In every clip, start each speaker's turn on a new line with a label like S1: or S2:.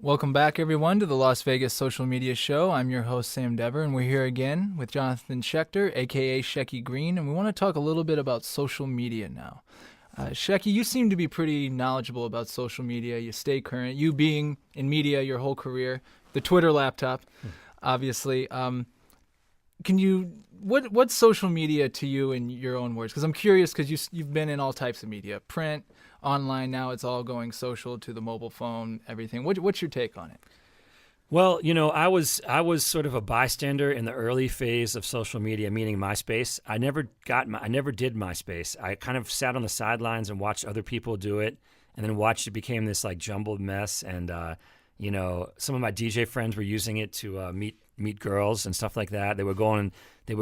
S1: Welcome back, everyone, to the Las Vegas Social Media Show. I'm your host, Sam Dever, and we're here again with Jonathan Shecter, a.k.a. Shecky Green, and we want to talk a little bit about social media now. Shecky, you seem to be pretty knowledgeable about social media. You stay current. You being in media your whole career, the Twitter laptop, obviously. What's social media to you in your own words? Because I'm curious, because you've been in all types of media, print, online. Now it's all going social to the mobile phone, everything. What's your take on it?
S2: Well, I was sort of a bystander in the early phase of social media, meaning MySpace. I never did MySpace. I kind of sat on the sidelines and watched other people do it, and then watched it became this like jumbled mess. And some of my DJ friends were using it to meet girls and stuff like that. They would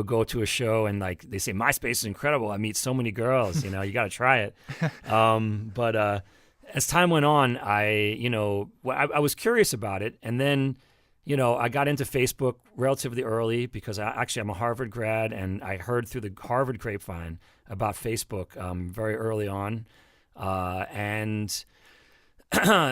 S2: go to a show and like they say MySpace is incredible. I meet so many girls. You got to try it. But as time went on, I was curious about it, and then I got into Facebook relatively early because I'm a Harvard grad, and I heard through the Harvard grapevine about Facebook very early on, and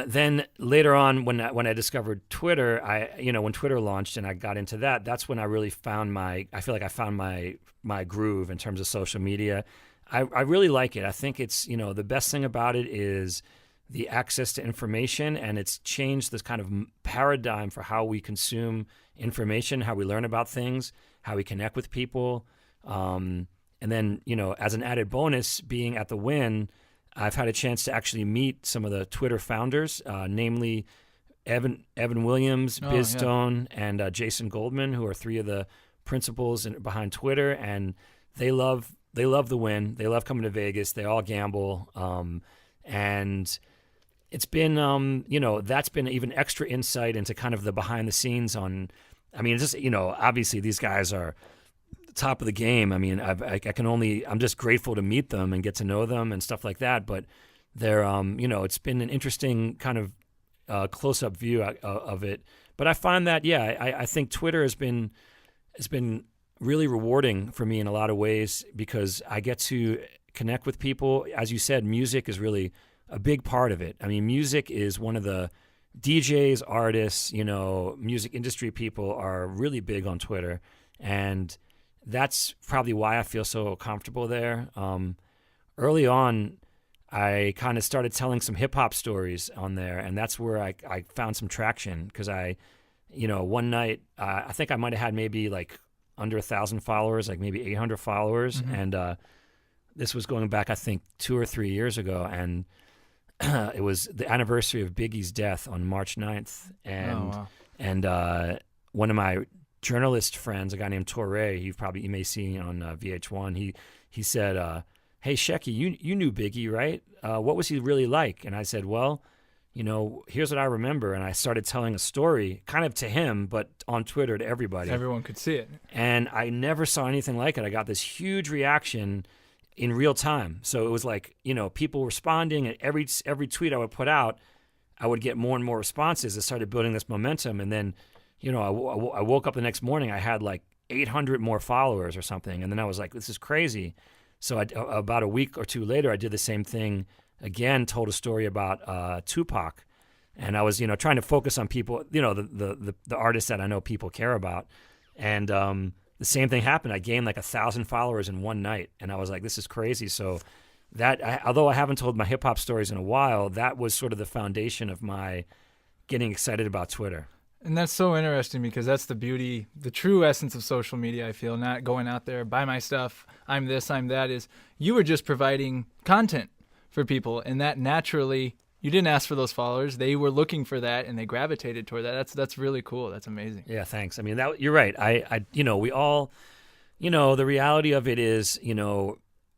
S2: then later on when I discovered Twitter, when Twitter launched and I got into that, that's when I really found I feel like I found my groove in terms of social media. I really like it. I think it's, the best thing about it is the access to information, and it's changed this kind of paradigm for how we consume information, how we learn about things, how we connect with people. And then, as an added bonus, being at the Wynn, I've had a chance to actually meet some of the Twitter founders, namely Evan Williams, Biz Stone, and Jason Goldman, who are three of the principals behind Twitter, and they love the Wynn. They love coming to Vegas. They all gamble, and it's been that's been even extra insight into kind of the behind the scenes on. I mean, just obviously these guys are top of the game. I mean, I'm just grateful to meet them and get to know them and stuff like that. But they're, it's been an interesting kind of close-up view of it. But I find that, I think Twitter has been really rewarding for me in a lot of ways because I get to connect with people. As you said, music is really a big part of it. I mean, music is one of the DJs, artists, music industry people are really big on Twitter, and that's probably why I feel so comfortable there. Early on, I kind of started telling some hip hop stories on there, and that's where I found some traction because one night I think I might have had maybe like under 1,000 followers, like maybe 800 followers, and this was going back I think 2 or 3 years ago, and it was the anniversary of Biggie's death on March 9th, and one of my journalist friends, a guy named Torre, you may see on VH1. He said, "Hey Shecky, you knew Biggie, right? What was he really like?" And I said, "Well, here's what I remember." And I started telling a story, kind of to him, but on Twitter to everybody.
S1: Everyone could see it.
S2: And I never saw anything like it. I got this huge reaction in real time. So it was like, people responding, and every tweet I would put out, I would get more and more responses. It started building this momentum, and then I woke up the next morning, I had like 800 more followers or something. And then I was like, this is crazy. So about a week or two later, I did the same thing again, told a story about Tupac. And I was, trying to focus on people, the artists that I know people care about. And the same thing happened. I gained like 1,000 followers in one night. And I was like, this is crazy. So although I haven't told my hip hop stories in a while, that was sort of the foundation of my getting excited about Twitter.
S1: And that's so interesting because that's the beauty, the true essence of social media, I feel, not going out there, buy my stuff, I'm this, I'm that, is you were just providing content for people, and that naturally, you didn't ask for those followers. They were looking for that, and they gravitated toward that. That's really cool. That's amazing.
S2: Yeah, thanks. I mean, you're right. We all, the reality of it is,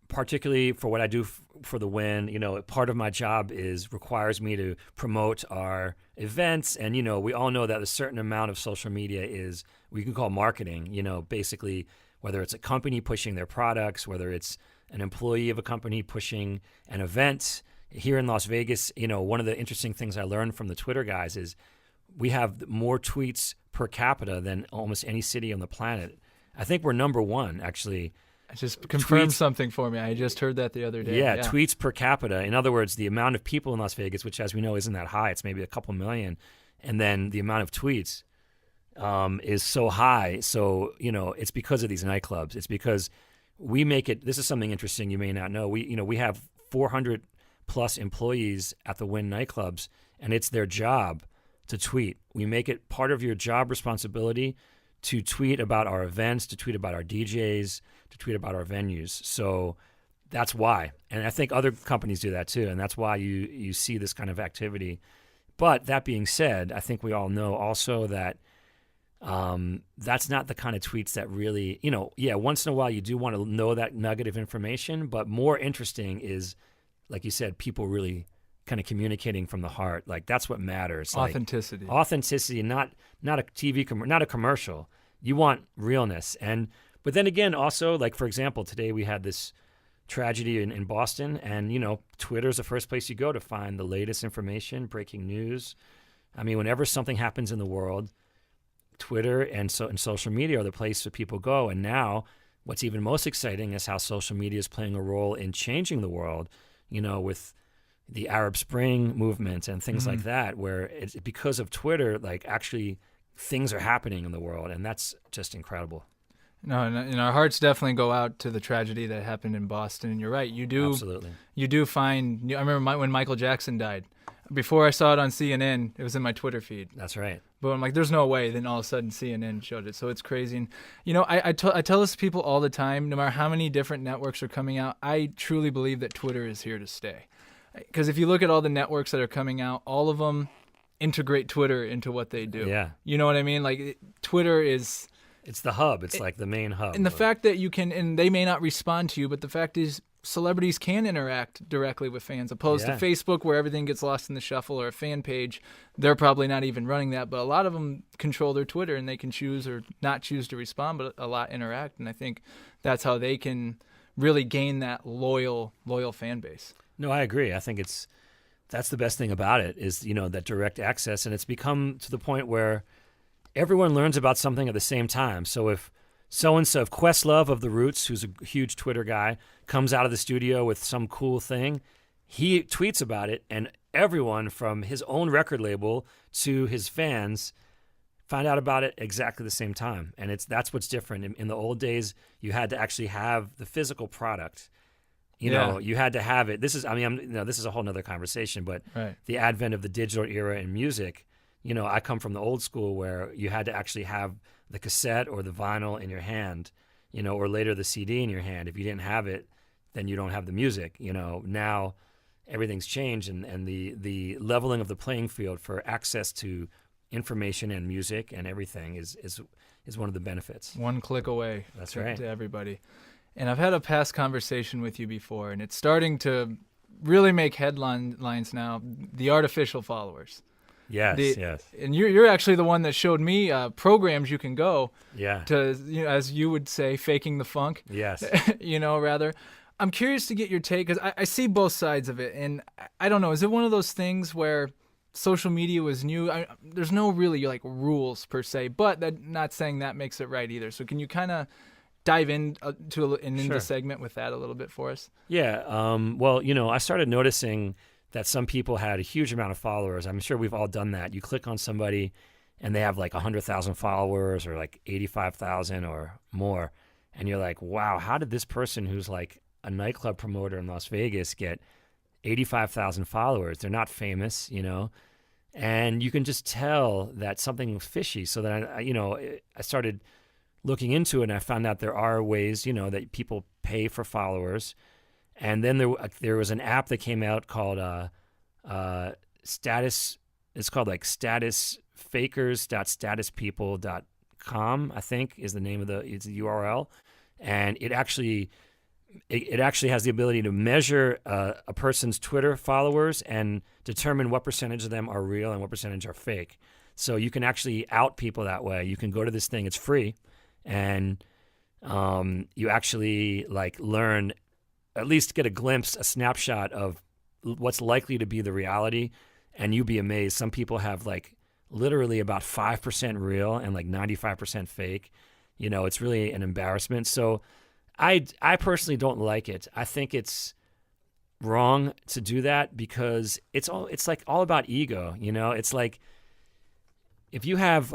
S2: particularly for what I do for the Wynn, part of my job requires me to promote our events. And, we all know that a certain amount of social media is we can call marketing, basically whether it's a company pushing their products, whether it's an employee of a company pushing an event. Here in Las Vegas, one of the interesting things I learned from the Twitter guys is we have more tweets per capita than almost any city on the planet. I think we're number one, actually.
S1: Just confirmed something for me. I just heard that the other day.
S2: Yeah, tweets per capita. In other words, the amount of people in Las Vegas, which as we know isn't that high, it's maybe a couple million, and then the amount of tweets is so high. So, it's because of these nightclubs. It's because we make it. This is something interesting you may not know. We have 400 plus employees at the Wynn nightclubs, and it's their job to tweet. We make it part of your job responsibility to tweet about our events, to tweet about our DJs, to tweet about our venues. So that's why. And I think other companies do that too, and that's why you see this kind of activity. But that being said, I think we all know also that that's not the kind of tweets that really, once in a while you do want to know that nugget of information, but more interesting is, like you said, people really kind of communicating from the heart. Like, that's what matters.
S1: Authenticity.
S2: Like, authenticity, not a TV, not a commercial. You want realness. But then again, also, like, for example, today we had this tragedy in Boston, and, Twitter's the first place you go to find the latest information, breaking news. I mean, whenever something happens in the world, Twitter and social media are the place where people go. And now what's even most exciting is how social media is playing a role in changing the world, with the Arab Spring movement and things like that, where it's because of Twitter, like, actually things are happening in the world. And that's just incredible.
S1: No, and our hearts definitely go out to the tragedy that happened in Boston. And you're right, you do.
S2: Absolutely.
S1: You do find. I remember when Michael Jackson died. Before I saw it on CNN, it was in my Twitter feed.
S2: That's right.
S1: But I'm like, there's no way. Then all of a sudden, CNN showed it. So it's crazy. And, I tell this to people all the time, no matter how many different networks are coming out, I truly believe that Twitter is here to stay. Because if you look at all the networks that are coming out, all of them integrate Twitter into what they do.
S2: Yeah.
S1: You know what I mean? Like, Twitter is...
S2: It's the hub. It's like the main hub.
S1: And the fact that you can, and they may not respond to you, but the fact is celebrities can interact directly with fans, opposed to Facebook, where everything gets lost in the shuffle, or a fan page. They're probably not even running that, but a lot of them control their Twitter, and they can choose or not choose to respond, but a lot interact. And I think that's how they can really gain that loyal fan base.
S2: No, I agree. I think that's the best thing about it is, that direct access. And it's become to the point where everyone learns about something at the same time. So if so-and-so, if Questlove of The Roots, who's a huge Twitter guy, comes out of the studio with some cool thing, he tweets about it, and everyone from his own record label to his fans find out about it exactly the same time. And that's what's different. In the old days, you had to actually have the physical product. You had to have it. This is a whole nother conversation, but the advent of the digital era in music, I come from the old school where you had to actually have the cassette or the vinyl in your hand, or later the CD in your hand. If you didn't have it, then you don't have the music. Now everything's changed, and the leveling of the playing field for access to information and music and everything is one of the benefits.
S1: One click away.
S2: That's right.
S1: To everybody. And I've had a past conversation with you before, and it's starting to really make headlines now, the artificial followers.
S2: Yes.
S1: And you're actually the one that showed me programs you can go
S2: to,
S1: as you would say, faking the funk.
S2: Yes.
S1: Rather. I'm curious to get your take, because I see both sides of it. And I don't know, is it one of those things where social media was new? There's no really rules per se, but not saying that makes it right either. So can you kind of dive into the segment with that a little bit for us?
S2: Yeah. Well, I started noticing that some people had a huge amount of followers. I'm sure we've all done that. You click on somebody and they have 100,000 followers or 85,000 or more. And you're like, wow, how did this person who's a nightclub promoter in Las Vegas get 85,000 followers? They're not famous, and you can just tell that something was fishy. So then I started looking into it, and I found out there are ways, that people pay for followers. And then there was an app that came out called Status. It's called statusfakers.statuspeople.com, I think is the name of it's the URL. And it actually has the ability to measure a person's Twitter followers and determine what percentage of them are real and what percentage are fake. So you can actually out people that way. You can go to this thing. It's free. And you actually learn, at least get a glimpse, a snapshot of what's likely to be the reality, and you'd be amazed. Some people have literally about 5% real and 95% fake. It's really an embarrassment. So I personally don't like it. I think it's wrong to do that because it's all about ego. It's if you have,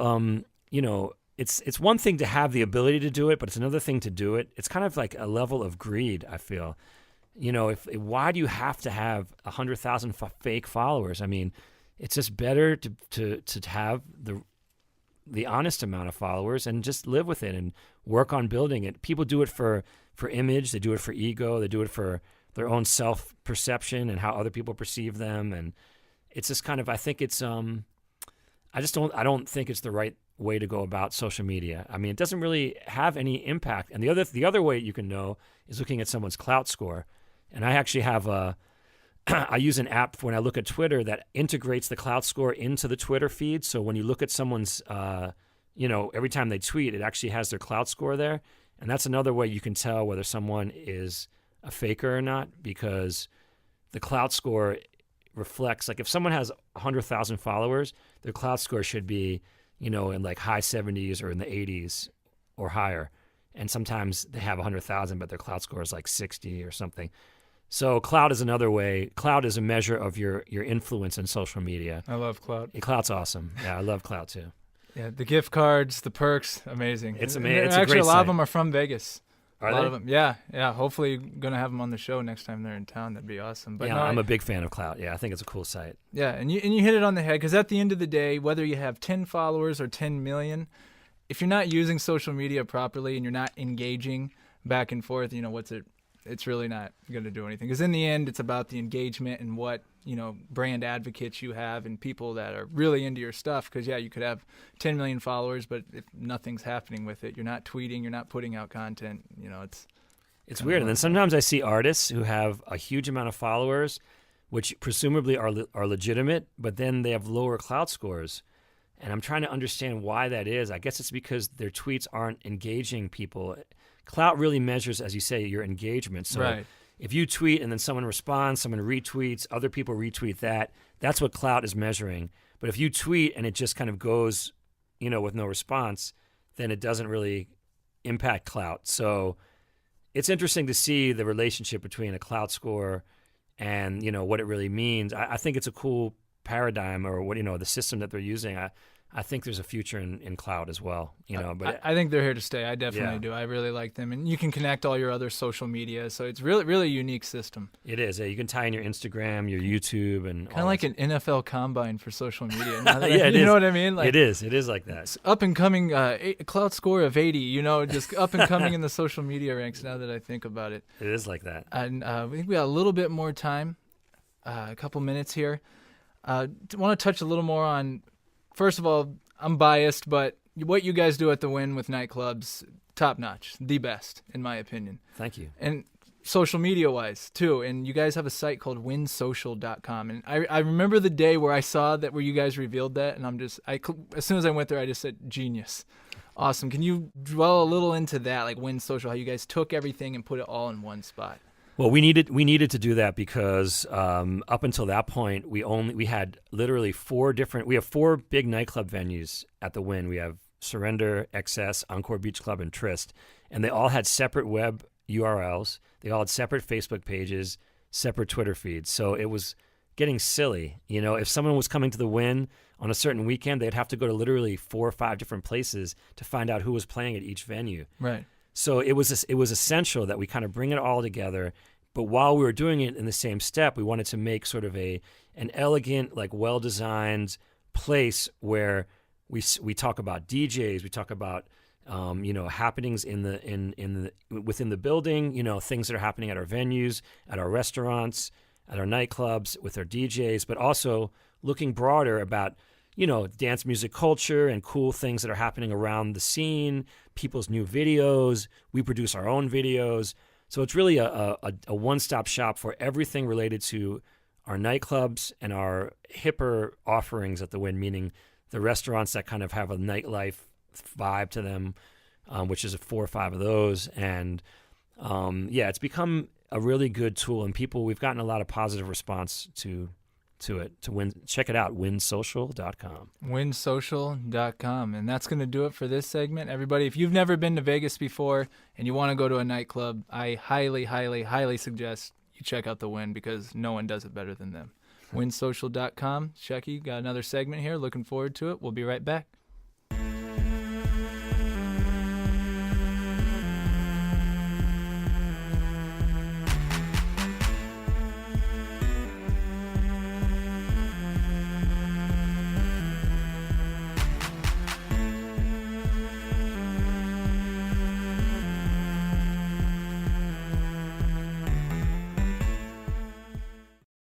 S2: it's one thing to have the ability to do it, but it's another thing to do it. It's kind of like a level of greed, I feel. Why do you have to have 100,000 fake followers? I mean, it's just better to have the honest amount of followers and just live with it and work on building it. People do it for image, they do it for ego, they do it for their own self-perception and how other people perceive them. And it's just kind of, I think it's, I don't think it's the right way to go about social media. I mean, it doesn't really have any impact. And the other way you can know is looking at someone's clout score. And I actually have I use an app when I look at Twitter that integrates the clout score into the Twitter feed. So when you look at someone's, every time they tweet, it actually has their clout score there. And that's another way you can tell whether someone is a faker or not, because the clout score reflects, like if someone has 100,000 followers, their clout score should be, in like high 70s or in the 80s or higher. And sometimes they have 100,000, but their clout score is like 60 or something. So clout is another way. Clout is a measure of your influence in social media.
S1: I love clout.
S2: Clout's awesome. Yeah, I love clout too.
S1: Yeah, the gift cards, the perks, amazing.
S2: It's amazing. It's
S1: actually,
S2: a
S1: lot
S2: site.
S1: of them are from Vegas.
S2: Are
S1: a lot
S2: they?
S1: of them. Yeah. Hopefully, gonna have them on the show next time they're in town. That'd be awesome. But
S2: yeah,
S1: no,
S2: I'm a big fan of clout. Yeah, I think it's a cool site.
S1: Yeah, and you hit it on the head, because at the end of the day, whether you have 10 followers or 10 million, if you're not using social media properly and you're not engaging back and forth, it's really not going to do anything. Because in the end, it's about the engagement and what, brand advocates you have and people that are really into your stuff. Because, yeah, you could have 10 million followers, but if nothing's happening with it, you're not tweeting, you're not putting out content,
S2: it's weird. And then sometimes I see artists who have a huge amount of followers, which presumably are legitimate, but then they have lower clout scores. And I'm trying to understand why that is. I guess it's because their tweets aren't engaging people. Clout really measures, as you say, your engagement. So
S1: right.
S2: If you tweet and then someone responds, someone retweets, other people retweet that, that's what clout is measuring. But if you tweet and it just kind of goes, with no response, then it doesn't really impact clout. So it's interesting to see the relationship between a clout score and, what it really means. I think it's a cool paradigm, or what, the system that they're using. I think there's a future in cloud as well, But
S1: I think they're here to stay. I definitely do. I really like them, and you can connect all your other social media. So it's really, really a unique system.
S2: It is. You can tie in your Instagram, your YouTube, and
S1: kind of like an NFL combine for social media.
S2: You
S1: know what I mean? Like,
S2: it is. It is like that.
S1: It's up and coming. Cloud score of 80. Just up and coming in the social media ranks. Now that I think about it,
S2: it is like that.
S1: And I think we got a little bit more time, a couple minutes here. Want to touch a little more on. First of all, I'm biased, but what you guys do at the Win with nightclubs, top notch, the best, in my opinion.
S2: Thank you.
S1: And social media-wise, too. And you guys have a site called winsocial.com. And I remember the day where I saw that, where you guys revealed that, and as soon as I went there, I just said, genius. Awesome. Can you dwell a little into that, like Win Social, how you guys took everything and put it all in one spot?
S2: Well, we needed to do that because up until that point, we had literally we have four big nightclub venues at the Win. We have Surrender, XS, Encore Beach Club, and Tryst, and they all had separate web URLs. They all had separate Facebook pages, separate Twitter feeds. So it was getting silly. If someone was coming to the Win on a certain weekend, they'd have to go to literally 4 or 5 different places to find out who was playing at each venue.
S1: Right.
S2: So it was essential that we kind of bring it all together. But while we were doing it in the same step, we wanted to make sort of an elegant, like well-designed place where we talk about DJs, we talk about happenings within the building, things that are happening at our venues, at our restaurants, at our nightclubs with our DJs, but also looking broader about dance music culture and cool things that are happening around the scene, people's new videos. We produce our own videos. So it's really a one-stop shop for everything related to our nightclubs and our hipper offerings at the Win, meaning the restaurants that kind of have a nightlife vibe to them, which is 4 or 5 of those. And it's become a really good tool, and we've gotten a lot of positive response to it. Check it out, winsocial.com.
S1: Winsocial.com. And that's going to do it for this segment. Everybody, if you've never been to Vegas before and you want to go to a nightclub, I highly, highly, highly suggest you check out the Win, because no one does it better than them. winsocial.com. Shecky, got another segment here. Looking forward to it. We'll be right back.